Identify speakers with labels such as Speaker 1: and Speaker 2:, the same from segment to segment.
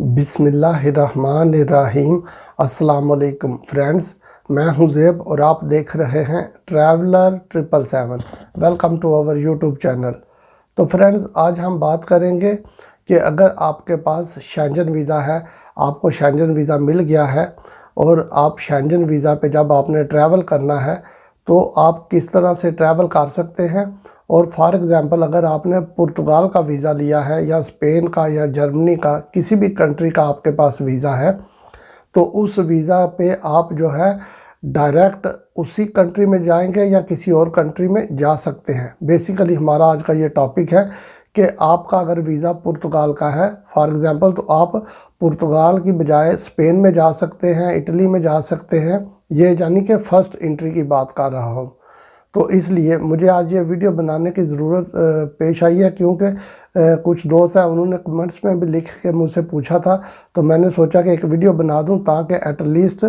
Speaker 1: बिस्मिल्लाहिर्रहमानिर्रहीम। अस्सलाम वालेकुम फ्रेंड्स, मैं हूं ज़ेब और आप देख रहे हैं traveller 777। Welcome to our YouTube channel. तो फ्रेंड्स, आज हम बात करेंगे कि अगर आपके पास शेंजन वीज़ा है, आपको शेंजन वीज़ा मिल गया है और आप शेंजन वीज़ा पे जब आपने ट्रैवल करना है तो आप किस तरह से ट्रैवल कर सकते हैं। और फॉर एग्ज़ाम्पल, अगर आपने पुर्तगाल का वीज़ा लिया है या स्पेन का या जर्मनी का, किसी भी कंट्री का आपके पास वीज़ा है, तो उस वीज़ा पे आप जो है डायरेक्ट उसी कंट्री में जाएंगे या किसी और कंट्री में जा सकते हैं। बेसिकली हमारा आज का ये टॉपिक है कि आपका अगर वीज़ा पुर्तगाल का है फॉर एग्ज़ाम्पल, तो आप पुर्तगाल की बजाय स्पेन में जा सकते हैं, इटली में जा सकते हैं। ये यानी कि फ़र्स्ट एंट्री की बात कर रहा हूँ। तो इसलिए मुझे आज ये वीडियो बनाने की ज़रूरत पेश आई है, क्योंकि कुछ दोस्त हैं, उन्होंने कमेंट्स में भी लिख के मुझसे पूछा था। तो मैंने सोचा कि एक वीडियो बना दूं ताकि एटलीस्ट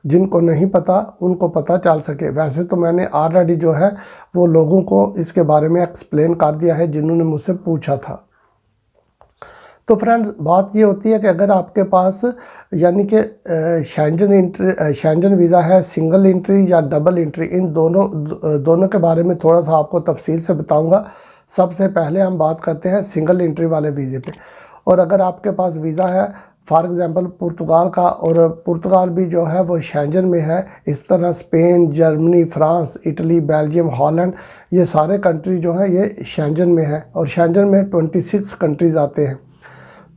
Speaker 1: जिनको नहीं पता उनको पता चल सके। वैसे तो मैंने ऑलरेडी जो है वो लोगों को इसके बारे में एक्सप्लेन कर दिया है जिन्होंने मुझसे पूछा था। तो फ्रेंड्स, बात ये होती है कि अगर आपके पास यानी कि शेंजन वीज़ा है, सिंगल एंट्री या डबल एंट्री, इन दोनों के बारे में थोड़ा सा आपको तफसील से बताऊंगा। सबसे पहले हम बात करते हैं सिंगल एंट्री वाले वीज़े पे। और अगर आपके पास वीज़ा है फॉर एग्ज़ाम्पल पुर्तगाल का, और पुर्तगाल भी जो है वो शेंजन में है, इस तरह Spain, Germany, France, Italy, Belgium, Holland, ये सारे कंट्री जो हैं ये शेंजन में है। और शेंजन में 26 कंट्रीज़ आते हैं।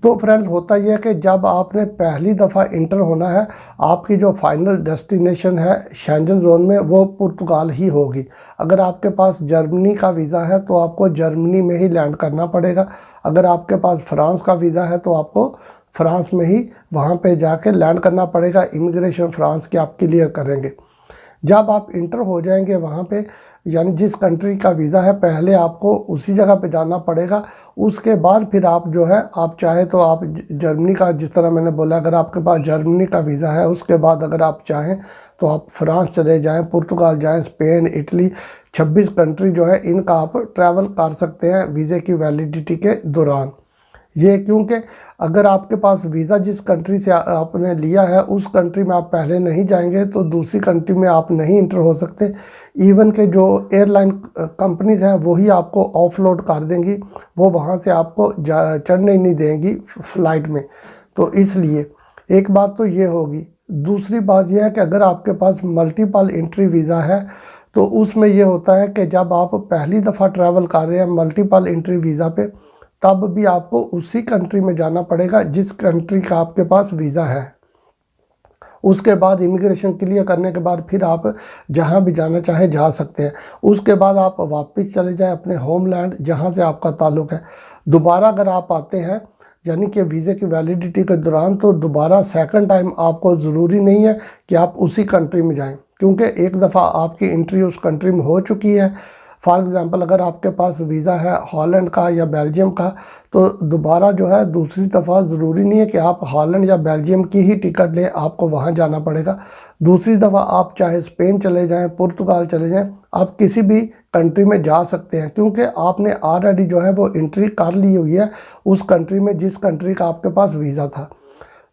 Speaker 1: तो फ्रेंड्स, होता यह है कि जब आपने पहली दफ़ा इंटर होना है, आपकी जो फाइनल डेस्टिनेशन है शेंजन जोन में वो पुर्तगाल ही होगी। अगर आपके पास जर्मनी का वीज़ा है तो आपको जर्मनी में ही लैंड करना पड़ेगा। अगर आपके पास फ्रांस का वीज़ा है तो आपको फ्रांस में ही वहाँ पे जाके लैंड करना पड़ेगा। इमिग्रेशन फ्रांस की आप क्लियर करेंगे। जब आप इंटर हो जाएंगे वहाँ पे, यानी जिस कंट्री का वीज़ा है, पहले आपको उसी जगह पे जाना पड़ेगा। उसके बाद फिर आप जो है, आप चाहे तो आप जर्मनी का, जिस तरह मैंने बोला, अगर आपके पास जर्मनी का वीज़ा है, उसके बाद अगर आप चाहें तो आप फ्रांस चले जाएं, पुर्तगाल जाएं, स्पेन, इटली, 26 कंट्री जो है इनका आप ट्रैवल कर सकते हैं वीज़े की वैलिडिटी के दौरान। ये क्योंकि अगर आपके पास वीज़ा जिस कंट्री से आपने लिया है उस कंट्री में आप पहले नहीं जाएंगे तो दूसरी कंट्री में आप नहीं इंटर हो सकते। इवन के जो एयरलाइन कंपनीज़ हैं वही आपको ऑफलोड कर देंगी, वो वहाँ से आपको चढ़ने ही नहीं देंगी फ़्लाइट में। तो इसलिए एक बात तो ये होगी। दूसरी बात यह है कि अगर आपके पास मल्टीपल एंट्री वीज़ा है तो उसमें यह होता है कि जब आप पहली दफ़ा ट्रैवल कर रहे हैं मल्टीपल एंट्री वीज़ा पे, तब भी आपको उसी कंट्री में जाना पड़ेगा जिस कंट्री का आपके पास वीज़ा है। उसके बाद इमिग्रेशन क्लियर करने के बाद फिर आप जहां भी जाना चाहे जा सकते हैं। उसके बाद आप वापस चले जाएं अपने होमलैंड जहां से आपका ताल्लुक़ है। दोबारा अगर आप आते हैं यानी कि वीज़े की वैलिडिटी के दौरान, तो दोबारा सेकंड टाइम आपको ज़रूरी नहीं है कि आप उसी कंट्री में जाएं, क्योंकि एक दफ़ा आपकी एंट्री उस कंट्री में हो चुकी है। फॉर एग्ज़ाम्पल, अगर आपके पास वीज़ा है हॉलैंड का या बेल्जियम का, तो दोबारा जो है दूसरी दफ़ा ज़रूरी नहीं है कि आप हॉलैंड या बेल्जियम की ही टिकट लें, आपको वहाँ जाना पड़ेगा। दूसरी दफ़ा आप चाहे स्पेन चले जाएं, पुर्तगाल चले जाएं, आप किसी भी कंट्री में जा सकते हैं, क्योंकि आपने ऑलरेडी जो है वो एंट्री कर ली हुई है उस कंट्री में जिस कंट्री का आपके पास वीज़ा था।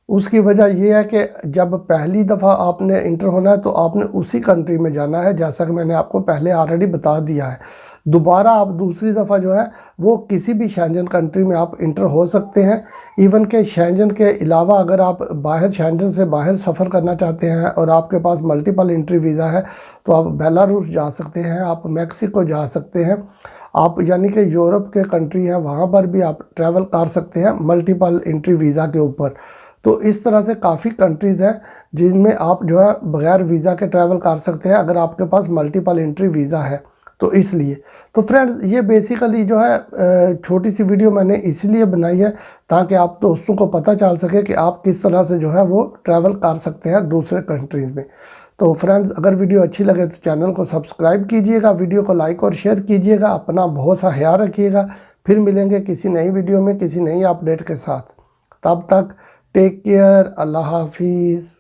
Speaker 1: उसकी वजह यह है कि जब पहली दफ़ा आपने इंटर होना है तो आपने उसी कंट्री में जाना है, जैसा कि मैंने आपको पहले ऑलरेडी बता दिया है। दोबारा आप दूसरी दफ़ा जो है वो किसी भी शेंजन कंट्री में आप इंटर हो सकते हैं। इवन के शेंजन के अलावा अगर आप बाहर शेंजन से बाहर सफ़र करना चाहते हैं और आपके पास मल्टीपल एंट्री वीज़ा है तो आप बेलारूस जा सकते हैं, आप मैक्सिको जा सकते हैं, आप यानी कि यूरोप के कंट्री हैं वहाँ पर भी आप ट्रैवल कर सकते हैं मल्टीपल एंट्री वीज़ा के ऊपर। तो इस तरह से काफ़ी कंट्रीज़ हैं जिनमें आप जो है बग़ैर वीज़ा के ट्रैवल कर सकते हैं अगर आपके पास मल्टीपल एंट्री वीज़ा है। तो इसलिए तो फ्रेंड्स, ये बेसिकली जो है छोटी सी वीडियो मैंने इसलिए बनाई है ताकि आप दोस्तों को पता चल सके कि आप किस तरह से जो है वो ट्रैवल कर सकते हैं दूसरे कंट्रीज़ में। तो फ्रेंड्स, अगर वीडियो अच्छी लगे तो चैनल को सब्सक्राइब कीजिएगा, वीडियो को लाइक और शेयर कीजिएगा। अपना बहुत सा ख्याल रखिएगा। फिर मिलेंगे किसी नई वीडियो में किसी नई अपडेट के साथ। तब तक टेक केयर। अल्लाह हाफिज़।